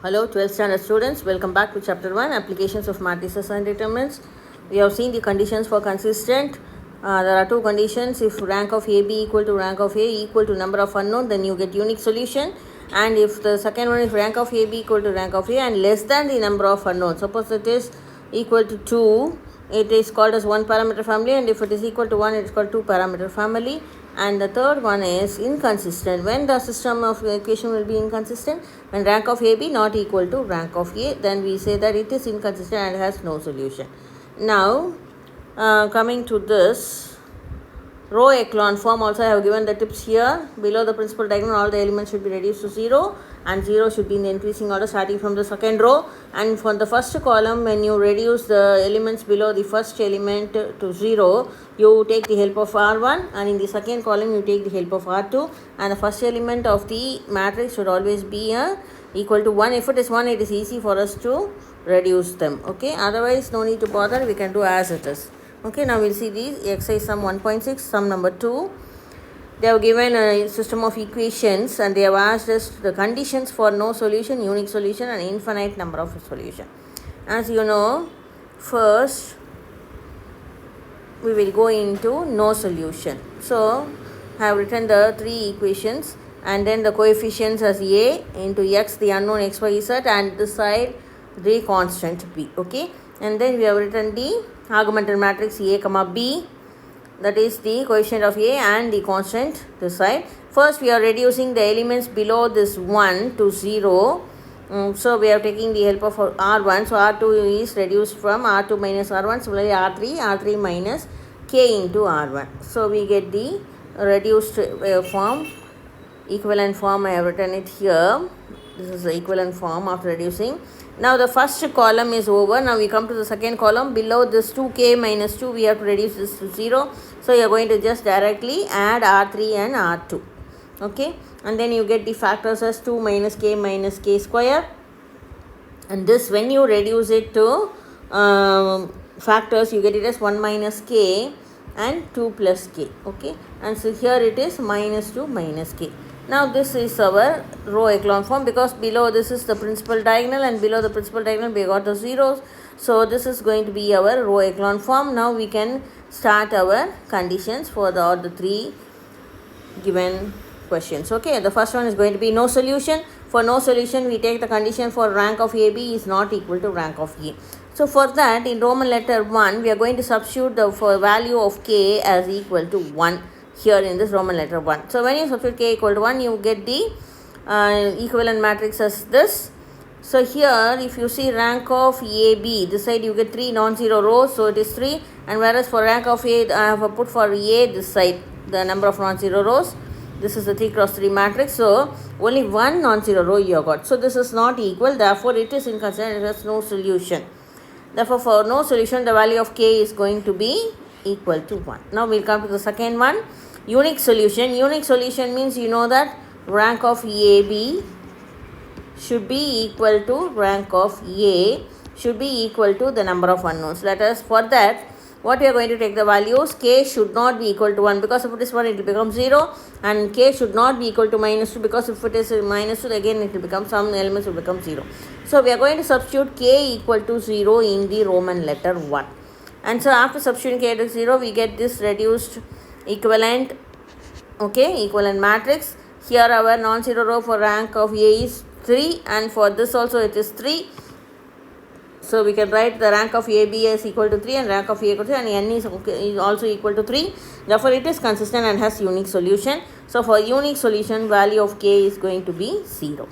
Hello 12th standard students, welcome back to chapter 1, applications of matrices and determinants. We have seen the conditions for consistent. There are two conditions. If rank of AB equal to rank of A equal to number of unknown, then you get unique solution. And if the second one is rank of AB equal to rank of A and less than the number of unknowns, suppose it is equal to 2, it is called as one parameter family, and if it is equal to 1, it is called two parameter family. And the third one is inconsistent. When the system of equation will be inconsistent? When rank of AB not equal to rank of A, then we say that it is inconsistent and has no solution. Now, coming to this row echelon form, also I have given the tips here. Below the principal diagonal, all the elements should be reduced to 0, and 0 should be in the increasing order starting from the second row. And for the first column, when you reduce the elements below the first element to 0, you take the help of R1, and in the second column you take the help of R2, and the first element of the matrix should always be equal to 1. If it is 1, it is easy for us to reduce them. Okay, otherwise no need to bother, we can do as it is. Okay, now we'll see these. Exercise sum 1.6, sum number 2. They have given a system of equations and they have asked us the conditions for no solution, unique solution and infinite number of solution. As you know, first we will go into no solution. So, I have written the three equations and then the coefficients as A into X, the unknown X, Y, Z, and this side the constant B. Okay, and then we have written the augmented matrix A comma B, that is the coefficient of A and the constant this side. First we are reducing the elements below this 1 to 0. So we are taking the help of R1. So R2 is reduced from R2 minus R1. Similarly R3 minus K into R1. So we get the reduced form, equivalent form. I have written it here. This is the equivalent form after reducing. Now the first column is over. Now we come to the second column. Below this 2k minus 2, we have to reduce this to 0. So you are going to just directly add R3 and R2. Okay, and then you get the factors as 2 minus k square. And this, when you reduce it to factors, you get it as 1 minus k and 2 plus k. Okay, and so here it is minus 2 minus k. Now this is our row echelon form, because below this is the principal diagonal and below the principal diagonal we got the zeros. So this is going to be our row echelon form. Now we can start our conditions for the three given questions. Okay, the first one is going to be no solution. For no solution, we take the condition for rank of AB is not equal to rank of A. So for that, in Roman letter 1, we are going to substitute the value of K as equal to 1 here in this Roman letter 1. So when you substitute K equal to 1, you get the equivalent matrix as this. So here, if you see rank of AB, this side you get 3 non-zero rows, so it is 3. And whereas for rank of A, I have put for A this side the number of non-zero rows. This is the 3 cross 3 matrix. So only one non-zero row you have got. So this is not equal. Therefore, it is inconsistent. It has no solution. Therefore, for no solution, the value of K is going to be equal to 1. Now we'll come to the second one. Unique solution. Unique solution means you know that rank of AB should be equal to rank of A should be equal to the number of unknowns. Let us, for that, what we are going to take the values, K should not be equal to 1, because if it is 1 it will become 0, and K should not be equal to minus 2, because if it is minus 2 again it will become, some elements will become 0. So we are going to substitute K equal to 0 in the Roman letter 1. And so after substituting K to 0, we get this reduced equivalent, okay, equivalent matrix. Here our non-zero row for rank of A is 3, and for this also it is 3. So we can write the rank of AB is equal to 3 and rank of A equal to 3, and N is also equal to 3. Therefore it is consistent and has unique solution. So for unique solution, value of K is going to be 0.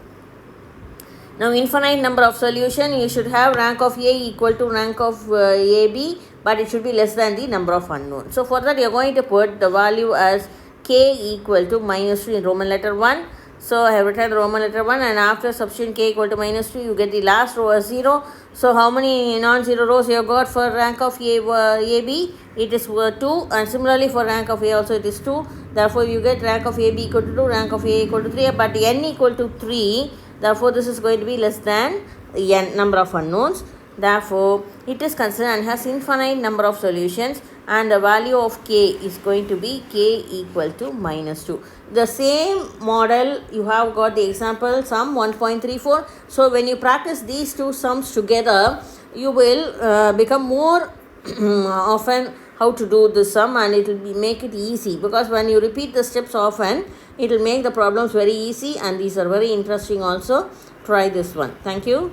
Now infinite number of solution, you should have rank of A equal to rank of AB, but it should be less than the number of unknowns. So for that you are going to put the value as K equal to minus 2 in Roman letter 1. So I have written the Roman letter 1, and after substituting K equal to minus 2, you get the last row as 0. So how many non-zero rows you have got for rank of AB? It is 2, and similarly for rank of A also it is 2. Therefore you get rank of AB equal to 2, rank of A equal to 3, but N equal to 3. Therefore this is going to be less than N number of unknowns. Therefore it is consistent and has infinite number of solutions. and the value of k is going to be k equal to minus 2. The same model you have got the example sum 1.34. So when you practice these two sums together, you will become more often how to do the sum, and it will make it easy, because when you repeat the steps often, it will make the problems very easy, and these are very interesting also. Try this one. Thank you.